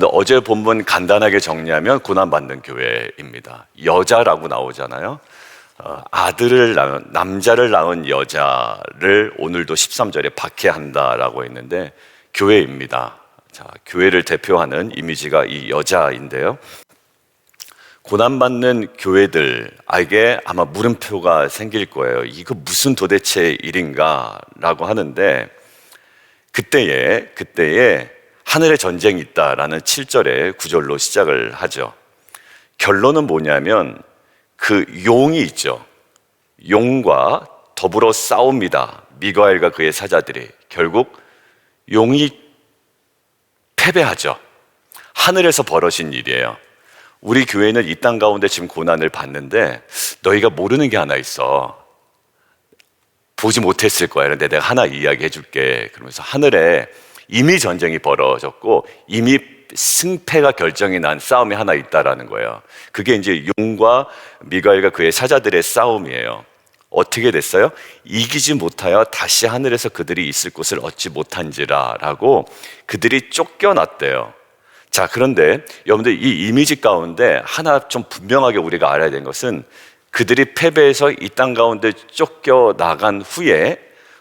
어제 본문 간단하게 정리하면 고난받는 교회입니다. 여자라고 나오잖아요. 남자를 낳은 여자를 오늘도 13절에 박해한다라고 했는데 교회입니다. 자, 교회를 대표하는 이미지가 이 여자인데요. 고난받는 교회들에게 아마 물음표가 생길 거예요. 이거 무슨 도대체 일인가 라고 하는데, 그때에 하늘에 전쟁이 있다라는 7절의 구절로 시작을 하죠. 결론은 뭐냐면 그 용이 있죠. 용과 더불어 싸웁니다. 미가엘과 그의 사자들이. 결국 용이 패배하죠. 하늘에서 벌어진 일이에요. 우리 교회는 이 땅 가운데 지금 고난을 받는데 너희가 모르는 게 하나 있어. 보지 못했을 거야. 그런데 내가 하나 이야기해 줄게. 그러면서 하늘에 이미 전쟁이 벌어졌고 이미 승패가 결정이 난 싸움이 하나 있다라는 거예요. 그게 이제 용과 미가엘과 그의 사자들의 싸움이에요. 어떻게 됐어요? 이기지 못하여 다시 하늘에서 그들이 있을 곳을 얻지 못한지라 라고 그들이 쫓겨났대요. 자, 그런데 여러분들 이 이미지 가운데 하나 좀 분명하게 우리가 알아야 되는 것은 그들이 패배해서 이 땅 가운데 쫓겨나간 후에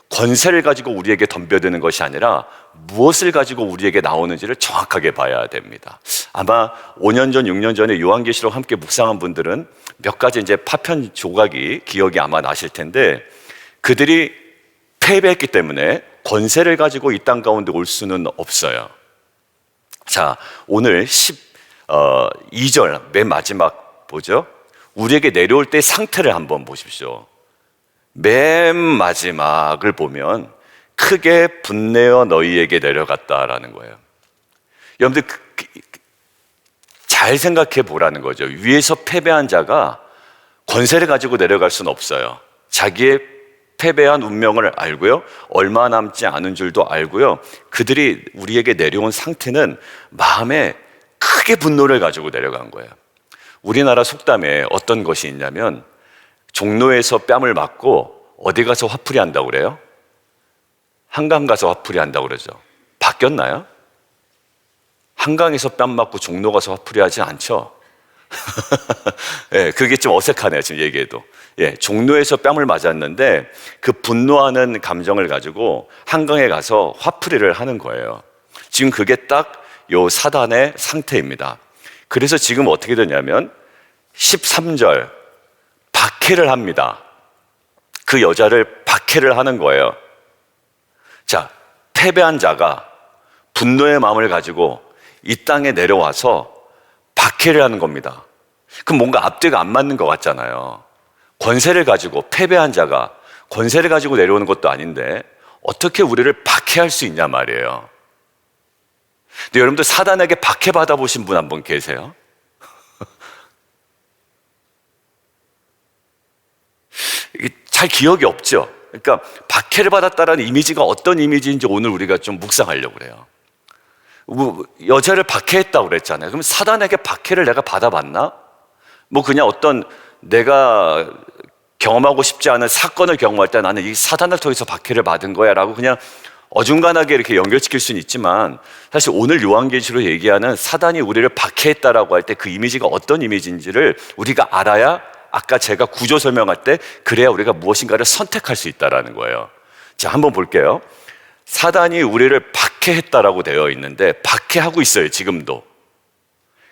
권세를 가지고 우리에게 덤벼드는 것이 아니라 무엇을 가지고 우리에게 나오는지를 정확하게 봐야 됩니다. 아마 5년 전, 6년 전에 요한계시록 함께 묵상한 분들은 몇 가지 이제 파편 조각이 기억이 아마 나실 텐데, 그들이 패배했기 때문에 권세를 가지고 이 땅 가운데 올 수는 없어요. 자, 오늘 12절 맨 마지막 보죠. 우리에게 내려올 때 상태를 한번 보십시오. 맨 마지막을 보면 크게 분내어 너희에게 내려갔다라는 거예요. 여러분들 잘 생각해 보라는 거죠. 위에서 패배한 자가 권세를 가지고 내려갈 수는 없어요. 자기의 패배한 운명을 알고요, 얼마 남지 않은 줄도 알고요, 그들이 우리에게 내려온 상태는 마음에 크게 분노를 가지고 내려간 거예요. 우리나라 속담에 어떤 것이 있냐면 종로에서 뺨을 맞고 어디 가서 화풀이 한다고 그래요? 한강 가서 화풀이 한다고 그러죠. 바뀌었나요? 한강에서 뺨 맞고 종로 가서 화풀이 하진 않죠. 예, 그게 좀 어색하네요, 지금 얘기해도. 예, 종로에서 뺨을 맞았는데 그 분노하는 감정을 가지고 한강에 가서 화풀이를 하는 거예요. 지금 그게 딱 요 사단의 상태입니다. 그래서 지금 어떻게 되냐면 13절 박해를 합니다. 그 여자를 박해를 하는 거예요. 자, 패배한 자가 분노의 마음을 가지고 이 땅에 내려와서 박해를 하는 겁니다. 그럼 뭔가 앞뒤가 안 맞는 것 같잖아요. 권세를 가지고, 패배한 자가 권세를 가지고 내려오는 것도 아닌데 어떻게 우리를 박해할 수 있냐 말이에요. 근데 여러분들 사단에게 박해받아 보신 분 한 분 계세요? 잘 기억이 없죠. 그러니까 박해를 받았다라는 이미지가 어떤 이미지인지 오늘 우리가 좀 묵상하려고 그래요. 여자를 박해했다고 그랬잖아요. 그럼 사단에게 박해를 내가 받아봤나? 뭐 그냥 어떤 내가 경험하고 싶지 않은 사건을 경험할 때 나는 이 사단을 통해서 박해를 받은 거야 라고 그냥 어중간하게 이렇게 연결시킬 수는 있지만, 사실 오늘 요한계시로 얘기하는 사단이 우리를 박해했다라고 할 때 그 이미지가 어떤 이미지인지를 우리가 알아야, 아까 제가 구조 설명할 때 그래야 우리가 무엇인가를 선택할 수 있다라는 거예요. 자, 한번 볼게요. 사단이 우리를 박해했다라고 되어 있는데 박해하고 있어요, 지금도.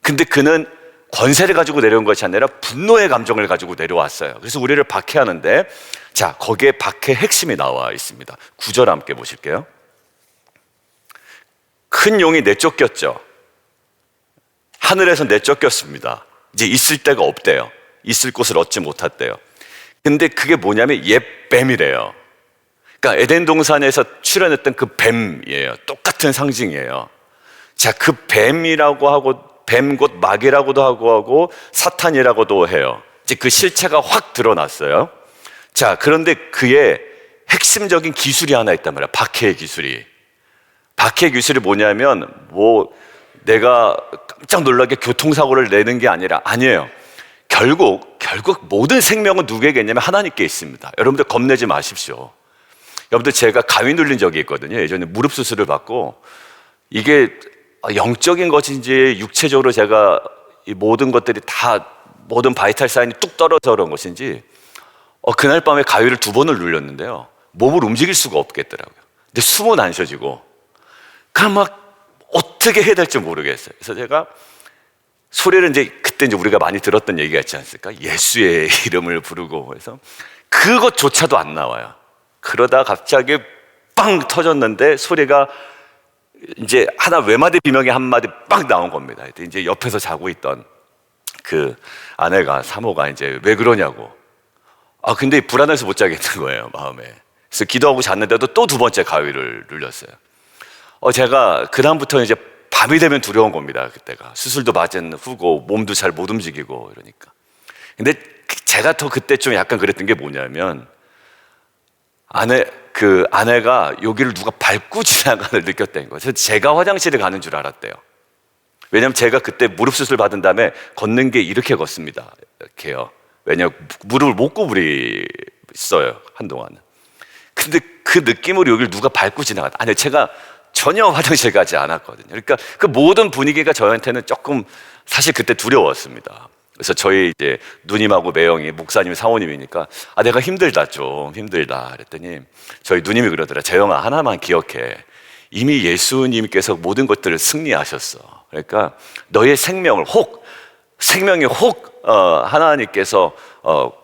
근데 그는 권세를 가지고 내려온 것이 아니라 분노의 감정을 가지고 내려왔어요. 그래서 우리를 박해하는데, 자, 거기에 박해 핵심이 나와 있습니다. 9절 함께 보실게요. 큰 용이 내쫓겼죠. 하늘에서 내쫓겼습니다. 이제 있을 데가 없대요. 있을 곳을 얻지 못했대요. 근데 그게 뭐냐면 옛 뱀이래요. 그러니까 에덴 동산에서 출현했던 그 뱀이에요. 똑같은 상징이에요. 자, 그 뱀이라고 하고, 뱀 곧 마귀라고도 하고 사탄이라고도 해요. 이제 그 실체가 확 드러났어요. 자, 그런데 그의 핵심적인 기술이 하나 있단 말이야. 박해의 기술이. 박해의 기술이 뭐냐면, 내가 깜짝 놀라게 교통사고를 내는 게 아니에요. 결국 모든 생명은 누구에게 있냐면 하나님께 있습니다. 여러분들 겁내지 마십시오. 여러분들 제가 가위 눌린 적이 있거든요. 예전에 무릎 수술을 받고 이게 영적인 것인지 육체적으로 제가 이 모든 것들이 다 모든 바이탈 사인이 뚝 떨어져 그런 것인지 그날 밤에 가위를 2번을 눌렸는데요, 몸을 움직일 수가 없겠더라고요. 근데 숨은 안 쉬어지고 그냥 막 어떻게 해야 될지 모르겠어요. 그래서 제가 소리를 그때 우리가 많이 들었던 얘기가 있지 않습니까? 예수의 이름을 부르고. 그래서 그것조차도 안 나와요. 그러다 갑자기 빵 터졌는데 소리가 이제 하나 외마디 비명이 한 마디 빵 나온 겁니다. 이제 옆에서 자고 있던 그 아내가, 사모가 이제 왜 그러냐고. 근데 불안해서 못 자겠는 거예요, 마음에. 그래서 기도하고 잤는데도 또 2번째 가위를 눌렸어요. 제가 그다음부터 이제 밤이 되면 두려운 겁니다. 그때가 수술도 맞은 후고 몸도 잘 못 움직이고 이러니까. 근데 제가 더 그때 좀 약간 그랬던 게 뭐냐면 아내가 여기를 누가 밟고 지나가는 걸 느꼈다는 거예요. 그래서 제가 화장실에 가는 줄 알았대요. 왜냐면 제가 그때 무릎 수술 받은 다음에 걷는 게 이렇게 걷습니다. 이렇게요. 왜냐면 무릎을 못 구부렸어요, 한동안은. 근데 그 느낌으로 여기를 누가 밟고 지나갔다. 아니, 제가 전혀 화장실 가지 않았거든요. 그러니까 그 모든 분위기가 저한테는 조금 사실 그때 두려웠습니다. 그래서 저희 이제 누님하고 매형이 목사님, 사모님이니까 내가 힘들다, 좀 힘들다 그랬더니 저희 누님이 그러더라. 재영아, 하나만 기억해. 이미 예수님께서 모든 것들을 승리하셨어. 그러니까 너의 생명을 생명이 하나님께서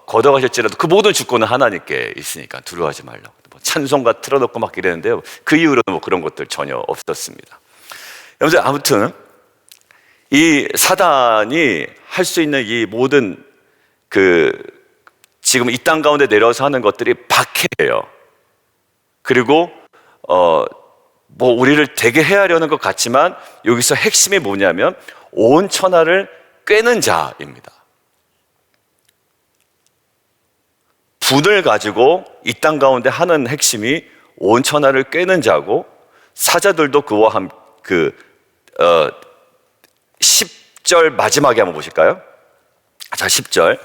걷어가실지라도 그 모든 주권은 하나님께 있으니까 두려워하지 말라고. 찬송가 틀어놓고 막 이랬는데요, 그 이후로는 그런 것들 전혀 없었습니다. 여러분, 아무튼 이 사단이 할 수 있는 이 모든 지금 이 땅 가운데 내려서 하는 것들이 박해예요. 그리고 우리를 되게 해하려는 것 같지만 여기서 핵심이 뭐냐면 온 천하를 꿰는 자입니다. 분을 가지고 이 땅 가운데 하는 핵심이 온 천하를 꿰는 자고, 사자들도 그와 10절 마지막에 한번 보실까요? 자, 10절.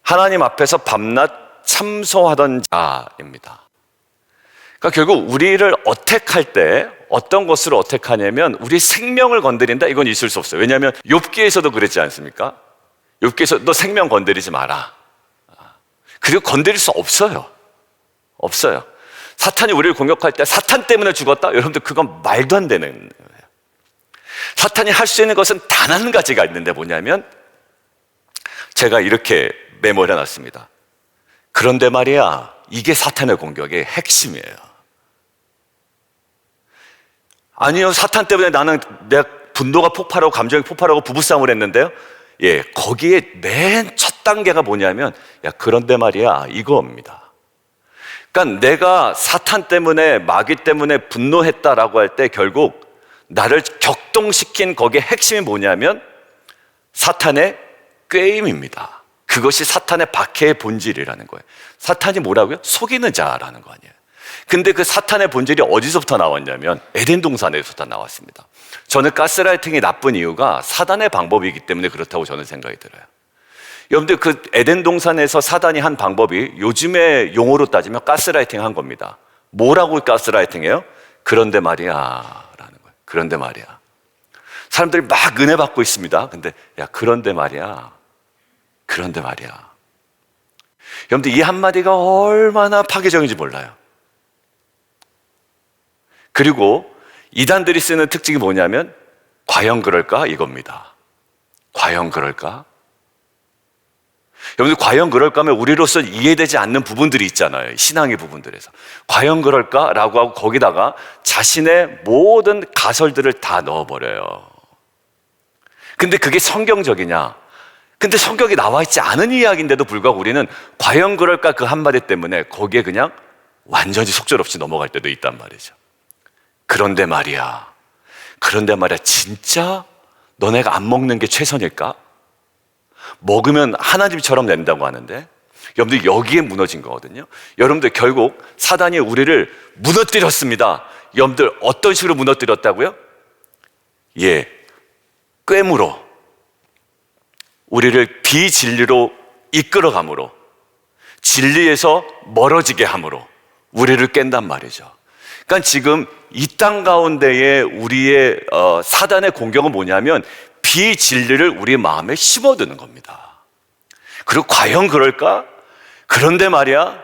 하나님 앞에서 밤낮 참소하던 자입니다. 그러니까 결국 우리를 어택할 때 어떤 것으로 어택하냐면 우리 생명을 건드린다, 이건 있을 수 없어요. 왜냐하면 욥기에서도 그랬지 않습니까? 욥기에서 너 생명 건드리지 마라. 그리고 건드릴 수 없어요. 사탄이 우리를 공격할 때 사탄 때문에 죽었다? 여러분들, 그건 말도 안 되는 거예요. 사탄이 할 수 있는 것은 단 한 가지가 있는데 뭐냐면, 제가 이렇게 메모를 해놨습니다. 그런데 말이야, 이게 사탄의 공격의 핵심이에요. 아니요, 사탄 때문에 내 분노가 폭발하고 감정이 폭발하고 부부싸움을 했는데요, 거기에 맨 첫 단계가 뭐냐면, 그런데 말이야, 이거입니다. 그러니까 내가 사탄 때문에, 마귀 때문에 분노했다라고 할 때 결국 나를 격동시킨 거기에 핵심이 뭐냐면 사탄의 꾀임입니다. 그것이 사탄의 박해의 본질이라는 거예요. 사탄이 뭐라고요? 속이는 자라는 거 아니에요. 근데 그 사탄의 본질이 어디서부터 나왔냐면 에덴 동산에서부터 나왔습니다. 저는 가스라이팅이 나쁜 이유가 사단의 방법이기 때문에 그렇다고 저는 생각이 들어요. 여러분들, 그 에덴 동산에서 사단이 한 방법이 요즘의 용어로 따지면 가스라이팅 한 겁니다. 뭐라고 가스라이팅해요? 그런데 말이야 라는 거예요. 그런데 말이야. 사람들이 막 은혜 받고 있습니다. 근데 그런데 말이야. 여러분들, 이 한마디가 얼마나 파괴적인지 몰라요. 그리고 이단들이 쓰는 특징이 뭐냐면 과연 그럴까? 이겁니다. 과연 그럴까? 여러분들, 과연 그럴까 하면 우리로서 이해되지 않는 부분들이 있잖아요. 신앙의 부분들에서. 과연 그럴까? 라고 하고 거기다가 자신의 모든 가설들을 다 넣어버려요. 근데 그게 성경적이냐? 근데 성경에 나와 있지 않은 이야기인데도 불구하고 우리는 과연 그럴까 그 한마디 때문에 거기에 그냥 완전히 속절없이 넘어갈 때도 있단 말이죠. 그런데 말이야, 진짜 너네가 안 먹는 게 최선일까? 먹으면 하나님처럼 된다고 하는데, 여러분들, 여기에 무너진 거거든요. 여러분들, 결국 사단이 우리를 무너뜨렸습니다. 여러분들, 어떤 식으로 무너뜨렸다고요? 꾀무로, 우리를 비진리로 이끌어감으로, 진리에서 멀어지게 함으로 우리를 깬단 말이죠. 그러니까 지금 이 땅 가운데에 우리의 사단의 공격은 뭐냐면 비진리를 우리 마음에 심어두는 겁니다. 그리고 과연 그럴까? 그런데 말이야,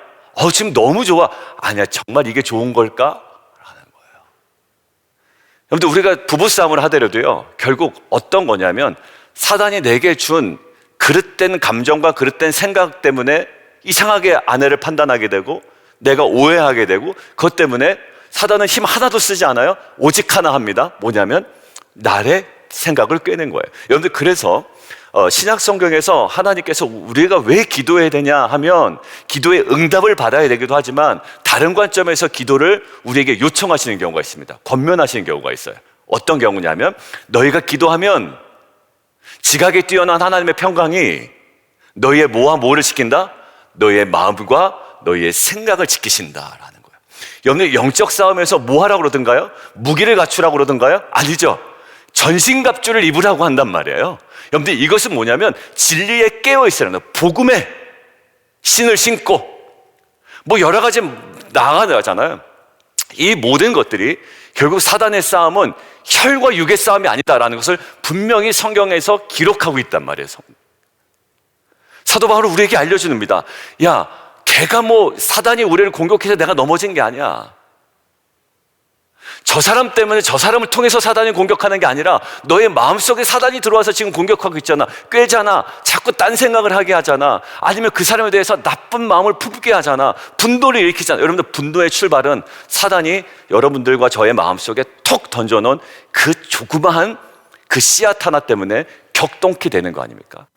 지금 너무 좋아. 아니야, 정말 이게 좋은 걸까? 라는 거예요. 여러분들, 우리가 부부싸움을 하더라도요, 결국 어떤 거냐면 사단이 내게 준 그릇된 감정과 그릇된 생각 때문에 이상하게 아내를 판단하게 되고 내가 오해하게 되고, 그것 때문에 사단은 힘 하나도 쓰지 않아요. 오직 하나 합니다. 뭐냐면 나의 생각을 꿰는 거예요. 여러분들, 그래서 신약 성경에서 하나님께서 우리가 왜 기도해야 되냐 하면 기도의 응답을 받아야 되기도 하지만 다른 관점에서 기도를 우리에게 요청하시는 경우가 있습니다. 권면하시는 경우가 있어요. 어떤 경우냐면 너희가 기도하면 지각에 뛰어난 하나님의 평강이 너희의 뭐와 뭐를 시킨다? 너희의 마음과 너희의 생각을 지키신다라는 거예요. 여러분들, 영적 싸움에서 뭐 하라고 그러던가요? 무기를 갖추라고 그러던가요? 아니죠. 전신갑주를 입으라고 한단 말이에요. 여러분들, 이것은 뭐냐면 진리에 깨어 있으라는 거예요. 복음의 신을 신고 뭐 여러 가지 나가잖아요. 이 모든 것들이 결국 사단의 싸움은 혈과 육의 싸움이 아니다라는 것을 분명히 성경에서 기록하고 있단 말이에요. 사도 바울은 우리에게 알려줍니다. 야, 걔가 뭐 사단이 우리를 공격해서 내가 넘어진 게 아니야. 저 사람 때문에 저 사람을 통해서 사단이 공격하는 게 아니라 너의 마음속에 사단이 들어와서 지금 공격하고 있잖아. 꿰잖아. 자꾸 딴 생각을 하게 하잖아. 아니면 그 사람에 대해서 나쁜 마음을 품게 하잖아. 분노를 일으키잖아. 여러분들, 분노의 출발은 사단이 여러분들과 저의 마음속에 톡 던져놓은 그 조그마한 그 씨앗 하나 때문에 격동케 되는 거 아닙니까?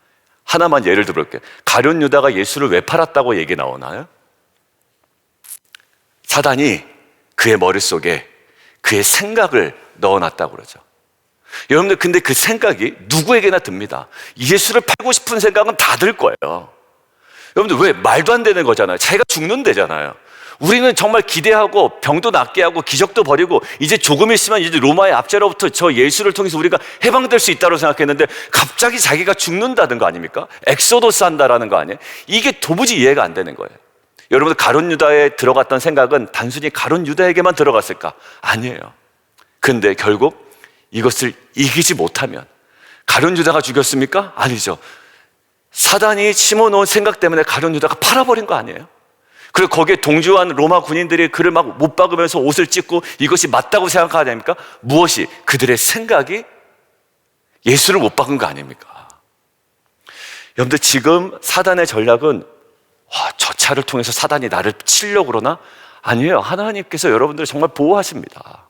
하나만 예를 들어볼게요. 가룟 유다가 예수를 왜 팔았다고 얘기 나오나요? 사단이 그의 머릿속에 그의 생각을 넣어놨다고 그러죠. 여러분들, 근데 그 생각이 누구에게나 듭니다. 예수를 팔고 싶은 생각은 다 들 거예요. 여러분들, 왜? 말도 안 되는 거잖아요. 자기가 죽는다잖아요. 우리는 정말 기대하고 병도 낫게 하고 기적도 벌이고 이제 조금 있으면 이제 로마의 압제로부터 저 예수를 통해서 우리가 해방될 수 있다고 생각했는데 갑자기 자기가 죽는다는 거 아닙니까? 엑소도스 한다라는 거 아니에요? 이게 도무지 이해가 안 되는 거예요. 여러분들, 가룟 유다에 들어갔던 생각은 단순히 가룟 유다에게만 들어갔을까? 아니에요. 근데 결국 이것을 이기지 못하면 가룟 유다가 죽였습니까? 아니죠. 사단이 심어놓은 생각 때문에 가룟 유다가 팔아버린 거 아니에요? 그리고 거기에 동조한 로마 군인들이 그를 막 못 박으면서 옷을 찢고 이것이 맞다고 생각하지 않습니까? 무엇이? 그들의 생각이 예수를 못 박은 거 아닙니까? 여러분들, 지금 사단의 전략은 저 차를 통해서 사단이 나를 치려고 그러나? 아니에요. 하나님께서 여러분들을 정말 보호하십니다.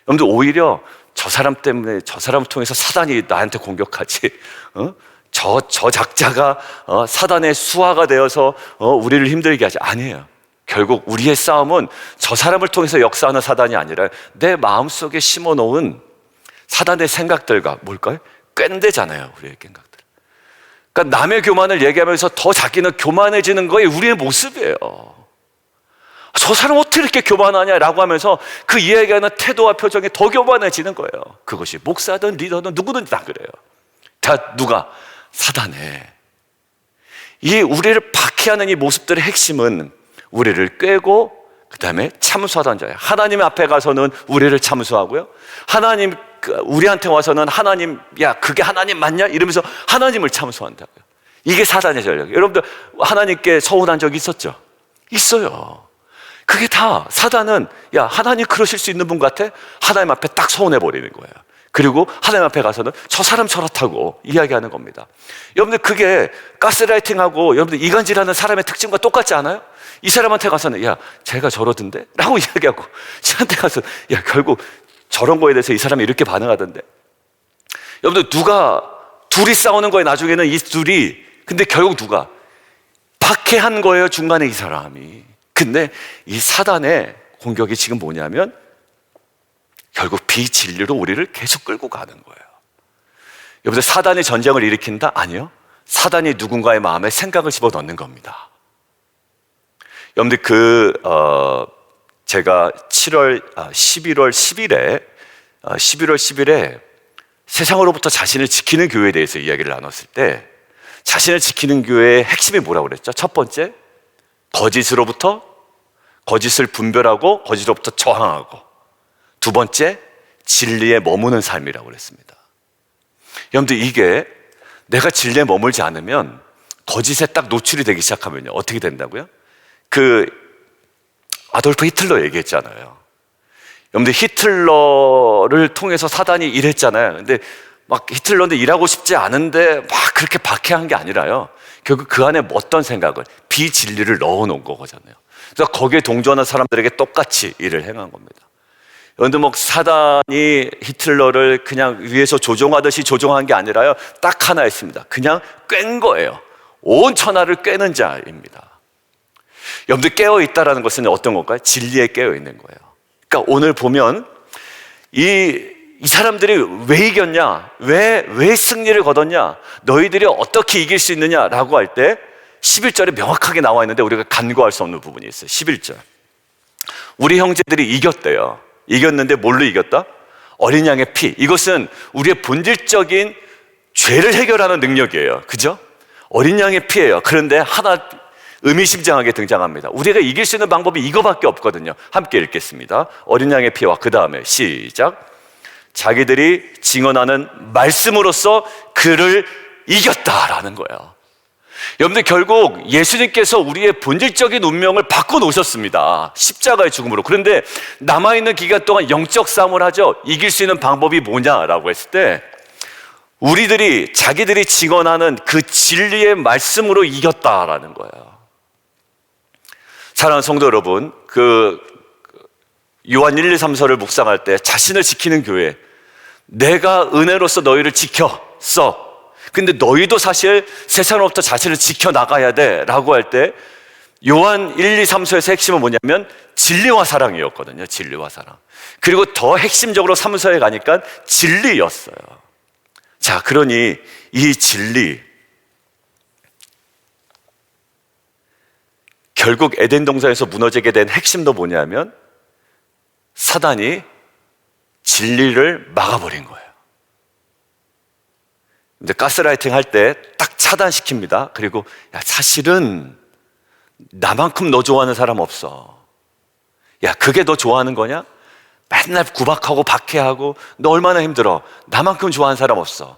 여러분들, 오히려 저 사람 때문에 저 사람을 통해서 사단이 나한테 공격하지, 저 작자가 사단의 수하가 되어서 우리를 힘들게 하지. 아니에요. 결국 우리의 싸움은 저 사람을 통해서 역사하는 사단이 아니라 내 마음속에 심어놓은 사단의 생각들과 뭘까요? 꽹대잖아요. 우리의 생각들. 그러니까 남의 교만을 얘기하면서 더 자기는 교만해지는 거에 우리의 모습이에요. 저 사람 어떻게 이렇게 교만하냐라고 하면서 그 이야기하는 태도와 표정이 더 교만해지는 거예요. 그것이 목사든 리더든 누구든 다 그래요. 다 누가? 사단에. 이 우리를 박해하는 이 모습들의 핵심은 우리를 꿰고 그 다음에 참수하던 자예요. 하나님 앞에 가서는 우리를 참수하고요, 하나님 우리한테 와서는 하나님, 야 그게 하나님 맞냐? 이러면서 하나님을 참수한다고요. 이게 사단의 전략이에요. 여러분들, 하나님께 서운한 적 있었죠? 있어요. 그게 다 사단은, 야 하나님 그러실 수 있는 분 같아? 하나님 앞에 딱 서운해버리는 거예요. 그리고 하나님 앞에 가서는 저 사람 저렇다고 이야기하는 겁니다. 여러분들, 그게 가스라이팅하고 여러분들 이간질하는 사람의 특징과 똑같지 않아요? 이 사람한테 가서는 야 제가 저러던데? 라고 이야기하고, 저한테 가서 야 결국 저런 거에 대해서 이 사람이 이렇게 반응하던데. 여러분들, 둘이 싸우는 거에 나중에는 이 둘이, 근데 결국 누가 박해한 거예요, 중간에 이 사람이. 근데 이 사단의 공격이 지금 뭐냐면 결국 비진리로 우리를 계속 끌고 가는 거예요. 여러분들, 사단이 전쟁을 일으킨다? 아니요. 사단이 누군가의 마음에 생각을 집어넣는 겁니다. 여러분들, 제가 11월 10일에 세상으로부터 자신을 지키는 교회에 대해서 이야기를 나눴을 때, 자신을 지키는 교회의 핵심이 뭐라고 그랬죠? 첫 번째, 거짓을 분별하고 거짓으로부터 저항하고, 두 번째, 진리에 머무는 삶이라고 그랬습니다. 여러분들, 이게 내가 진리에 머물지 않으면 거짓에 딱 노출이 되기 시작하면요, 어떻게 된다고요? 아돌프 히틀러 얘기했잖아요. 여러분들, 히틀러를 통해서 사단이 일했잖아요. 근데 막 히틀러인데 일하고 싶지 않은데 막 그렇게 박해한 게 아니라요, 결국 그 안에 어떤 생각을, 비진리를 넣어놓은 거잖아요. 그래서 거기에 동조하는 사람들에게 똑같이 일을 행한 겁니다. 그런데 뭐 사단이 히틀러를 그냥 위에서 조종하듯이 조종한 게 아니라요, 딱 하나 있습니다. 그냥 꿰는 거예요. 온 천하를 꿰는 자입니다. 여러분들, 깨어있다라는 것은 어떤 건가요? 진리에 깨어있는 거예요. 그러니까 오늘 보면 이 사람들이 왜 이겼냐, 왜 승리를 거뒀냐, 너희들이 어떻게 이길 수 있느냐라고 할 때 11절에 명확하게 나와 있는데 우리가 간과할 수 없는 부분이 있어요. 11절, 우리 형제들이 이겼대요. 이겼는데 뭘로 이겼다? 어린 양의 피. 이것은 우리의 본질적인 죄를 해결하는 능력이에요. 그죠? 어린 양의 피예요. 그런데 하나 의미심장하게 등장합니다. 우리가 이길 수 있는 방법이 이거밖에 없거든요. 함께 읽겠습니다. 어린 양의 피와 그 다음에 시작. 자기들이 증언하는 말씀으로써 그를 이겼다라는 거예요. 여러분들, 결국 예수님께서 우리의 본질적인 운명을 바꿔놓으셨습니다. 십자가의 죽음으로. 그런데 남아있는 기간 동안 영적 싸움을 하죠. 이길 수 있는 방법이 뭐냐라고 했을 때 자기들이 증언하는 그 진리의 말씀으로 이겼다라는 거예요. 사랑하는 성도 여러분, 요한 1, 2, 3서를 묵상할 때 자신을 지키는 교회, 내가 은혜로서 너희를 지켰어. 근데 너희도 사실 세상으로부터 자신을 지켜나가야 돼 라고 할 때 요한 1, 2, 3서에서 핵심은 뭐냐면 진리와 사랑이었거든요. 진리와 사랑. 그리고 더 핵심적으로 3서에 가니까 진리였어요. 자, 그러니 이 진리, 결국 에덴 동산에서 무너지게 된 핵심도 뭐냐면 사단이 진리를 막아버린 거예요. 이제 가스라이팅 할 때 딱 차단시킵니다. 그리고 야, 사실은 나만큼 너 좋아하는 사람 없어. 야, 그게 너 좋아하는 거냐? 맨날 구박하고 박해하고 너 얼마나 힘들어. 나만큼 좋아하는 사람 없어.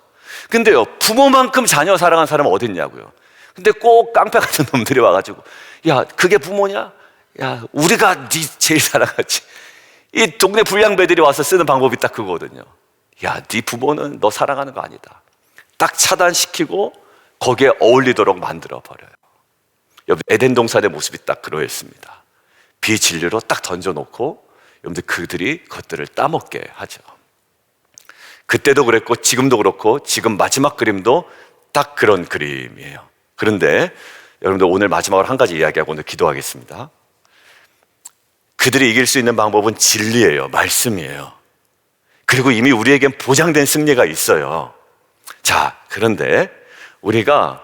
근데요, 부모만큼 자녀 사랑하는 사람은 어딨냐고요. 근데 꼭 깡패 같은 놈들이 와가지고 야, 그게 부모냐? 야, 우리가 네 제일 사랑하지. 이 동네 불량배들이 와서 쓰는 방법이 딱 그거거든요. 야, 네 부모는 너 사랑하는 거 아니다. 딱 차단시키고 거기에 어울리도록 만들어버려요. 여러분, 에덴 동산의 모습이 딱 그러했습니다. 비진리로 딱 던져놓고 여러분들 그들이 그것들을 따먹게 하죠. 그때도 그랬고 지금도 그렇고 지금 마지막 그림도 딱 그런 그림이에요. 그런데 여러분들, 오늘 마지막으로 한 가지 이야기하고 오늘 기도하겠습니다. 그들이 이길 수 있는 방법은 진리예요. 말씀이에요. 그리고 이미 우리에겐 보장된 승리가 있어요. 자, 그런데 우리가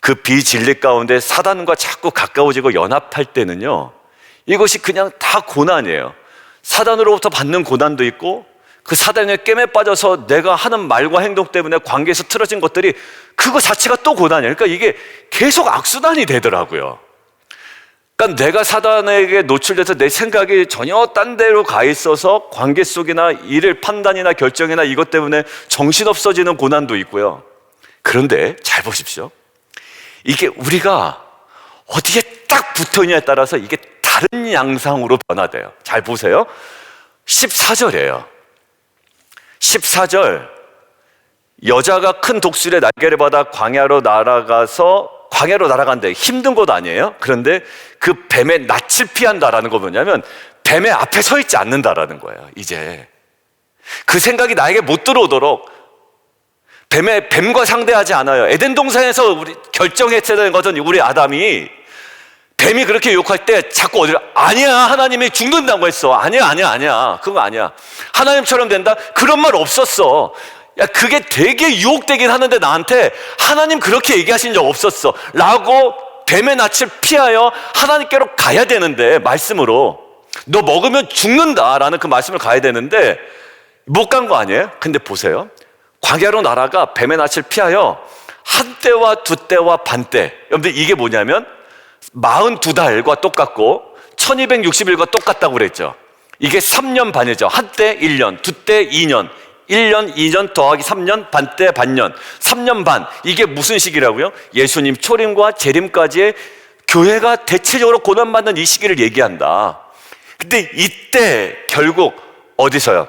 그 비진리 가운데 사단과 자꾸 가까워지고 연합할 때는요, 이것이 그냥 다 고난이에요. 사단으로부터 받는 고난도 있고 그 사단의 깸에 빠져서 내가 하는 말과 행동 때문에 관계에서 틀어진 것들이 그거 자체가 또 고난이에요. 그러니까 이게 계속 악순환이 되더라고요. 그러니까 내가 사단에게 노출돼서 내 생각이 전혀 딴 데로 가 있어서 관계 속이나 일을 판단이나 결정이나 이것 때문에 정신없어지는 고난도 있고요. 그런데 잘 보십시오. 이게 우리가 어디에 딱 붙어있냐에 따라서 이게 다른 양상으로 변화돼요. 잘 보세요. 14절이에요. 14절, 여자가 큰 독수리의 날개를 받아 광야로 날아간데 힘든 곳 아니에요? 그런데 그 뱀의 낯을 피한다라는 거 뭐냐면 뱀의 앞에 서 있지 않는다라는 거예요. 이제 그 생각이 나에게 못 들어오도록 뱀과 상대하지 않아요. 에덴 동산에서 우리 결정했어야 되는 것은 우리 아담이 뱀이 그렇게 유혹할 때 자꾸 어디를 아니야, 하나님이 죽는다고 했어. 아니야. 그거 아니야. 하나님처럼 된다? 그런 말 없었어. 야, 그게 되게 유혹되긴 하는데 나한테 하나님 그렇게 얘기하신 적 없었어 라고 뱀의 낯을 피하여 하나님께로 가야 되는데, 말씀으로 너 먹으면 죽는다라는 그 말씀을 가야 되는데 못 간 거 아니에요? 근데 보세요. 광야로 날아가 뱀의 낯을 피하여 한 때와 두 때와 반 때. 여러분들, 이게 뭐냐면 42달과 똑같고 1260일과 똑같다고 그랬죠. 이게 3년 반이죠. 한때 1년, 두때 2년, 1년, 2년 더하기 3년, 반때 반년, 3년 반. 이게 무슨 시기라고요? 예수님 초림과 재림까지의 교회가 대체적으로 고난받는 이 시기를 얘기한다. 근데 이때 결국 어디서요?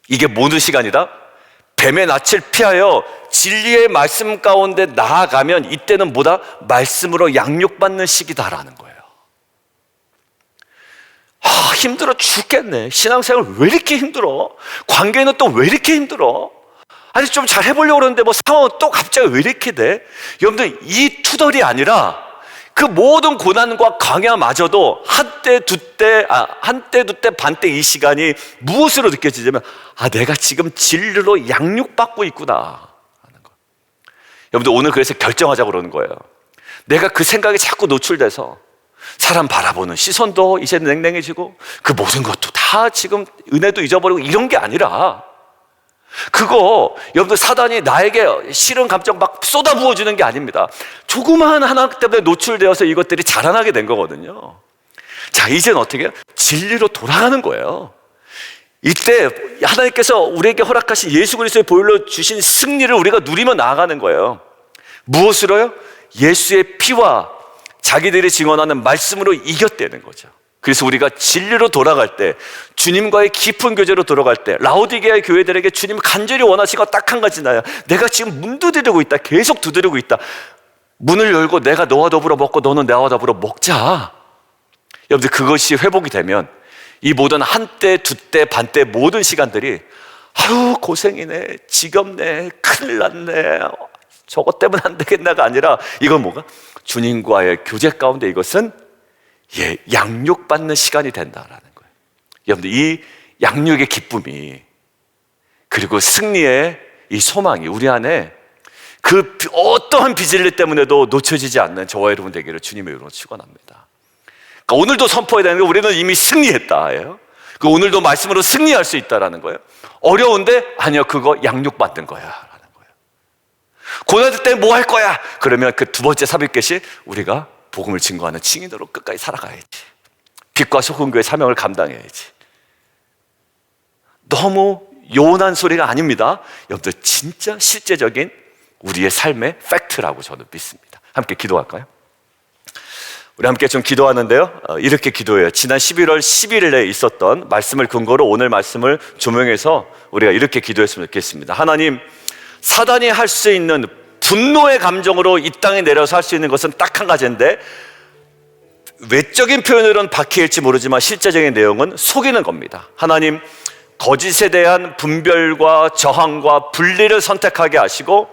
이게 모든 시간이다? 뱀의 낯을 피하여 진리의 말씀 가운데 나아가면 이때는 뭐다? 말씀으로 양육받는 시기다라는 거예요. 힘들어 죽겠네. 신앙생활 왜 이렇게 힘들어? 관계는 또 왜 이렇게 힘들어? 아니 좀 잘 해보려고 그러는데 뭐 상황은 또 갑자기 왜 이렇게 돼? 여러분들 이 투덜이 아니라 그 모든 고난과 강야마저도 한때 두때 반때 이 시간이 무엇으로 느껴지냐면 내가 지금 진리로 양육받고 있구나 하는 거. 여러분들 오늘 그래서 결정하자고 그러는 거예요. 내가 그 생각에 자꾸 노출돼서 사람 바라보는 시선도 이제 냉랭해지고 그 모든 것도 다 지금 은혜도 잊어버리고 이런 게 아니라 그거 여러분들 사단이 나에게 싫은 감정 막 쏟아부어주는 게 아닙니다. 조그마한 하나 때문에 노출되어서 이것들이 자라나게 된 거거든요. 자, 이제는 어떻게 해요? 진리로 돌아가는 거예요. 이때 하나님께서 우리에게 허락하신 예수 그리스도의 보혈로 주신 승리를 우리가 누리며 나아가는 거예요. 무엇으로요? 예수의 피와 자기들이 증언하는 말씀으로 이겼다는 거죠. 그래서 우리가 진리로 돌아갈 때, 주님과의 깊은 교제로 돌아갈 때, 라오디게아의 교회들에게 주님 간절히 원하시는 건 딱 한 가지 나요. 내가 지금 문 두드리고 있다. 계속 두드리고 있다. 문을 열고 내가 너와 더불어 먹고 너는 나와 더불어 먹자. 여러분들 그것이 회복이 되면 이 모든 한때, 두때, 반때 모든 시간들이 아유 고생이네, 지겹네, 큰일 났네, 저것 때문에 안 되겠나가 아니라 이건 뭐가? 주님과의 교제 가운데 이것은 양육받는 시간이 된다라는 거예요. 여러분들 이 양육의 기쁨이 그리고 승리의 이 소망이 우리 안에 그 어떠한 비질리 때문에도 놓쳐지지 않는 저와 여러분 되기를 주님의 이름으로 축원합니다. 그러니까 오늘도 선포해야 되는 게 우리는 이미 승리했다예요. 그 오늘도 말씀으로 승리할 수 있다라는 거예요. 어려운데 아니요, 그거 양육받는 거야 라는 거예요. 고난될 때 뭐 할 거야? 그러면 그 두 번째 삽입겟이 우리가 복음을 증거하는 증인으로 끝까지 살아가야지. 빛과 소금교의 사명을 감당해야지. 너무 요원한 소리가 아닙니다. 여러분들 진짜 실제적인 우리의 삶의 팩트라고 저는 믿습니다. 함께 기도할까요? 우리 함께 좀 기도하는데요, 이렇게 기도해요. 지난 11월 11일에 있었던 말씀을 근거로 오늘 말씀을 조명해서 우리가 이렇게 기도했으면 좋겠습니다. 하나님, 사단이 할 수 있는 분노의 감정으로 이 땅에 내려서 할 수 있는 것은 딱 한 가지인데, 외적인 표현으로는 바퀴일지 모르지만 실제적인 내용은 속이는 겁니다. 하나님, 거짓에 대한 분별과 저항과 분리를 선택하게 하시고,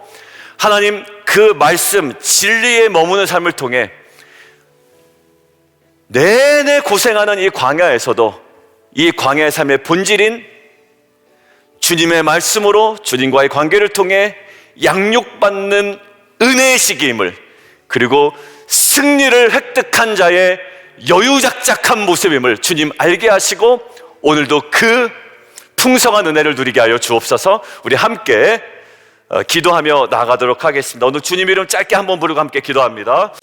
하나님 그 말씀 진리에 머무는 삶을 통해 내내 고생하는 이 광야에서도 이 광야의 삶의 본질인 주님의 말씀으로 주님과의 관계를 통해 양육받는 은혜의 시기임을, 그리고 승리를 획득한 자의 여유작작한 모습임을 주님 알게 하시고 오늘도 그 풍성한 은혜를 누리게 하여 주옵소서. 우리 함께 기도하며 나아가도록 하겠습니다. 오늘 주님 이름 짧게 한번 부르고 함께 기도합니다.